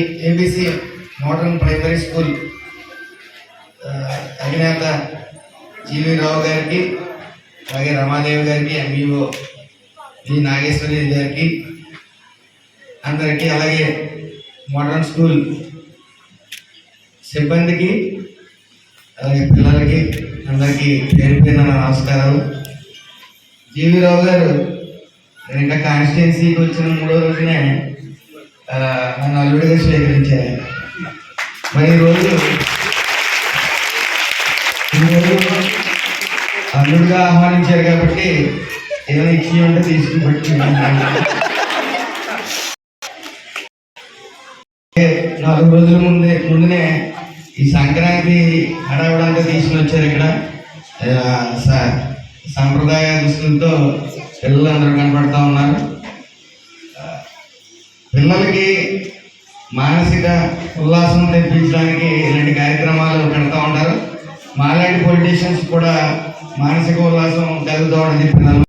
ABC modern primary school అధినేత జీవి రావు గారికి, అలాగే రమాదేవి గారికి, ఎంఈఓ జి నాగేశ్వరి గారికి అందరికీ, అలాగే మోడర్న్ స్కూల్ సిబ్బందికి, అలాగే పిల్లలకి అందరికీ పేరు పేరున నమస్కారాలు. జీవి రావు గారు నేను ఇంకా కాన్స్టిట్యున్సీకి వచ్చిన 3వ రోజునే నన్ను అల్లుడిగా స్వీకరించారు. మరి ఈరోజు అల్లుడిగా ఆహ్వానించారు కాబట్టి ఏమైనా ఇచ్చి ఉంటే తీసుకుని బట్టి 4 రోజుల ముందునే ఈ సంక్రాంతి హడావుడంతా తీసుకుని వచ్చారు. ఇక్కడ సంప్రదాయ దుస్తులతో పిల్లలందరూ కనపడుతూ ఉన్నారు. పిల్లలకి మానసిక ఉల్లాసం తెప్పించడానికి ఇలాంటి కార్యక్రమాలు పెడతా ఉంటారు. మాలాంటి పొలిటీషియన్స్ కూడా మానసిక ఉల్లాసం కలుగుతూ ఉంటుంది పిల్లలు.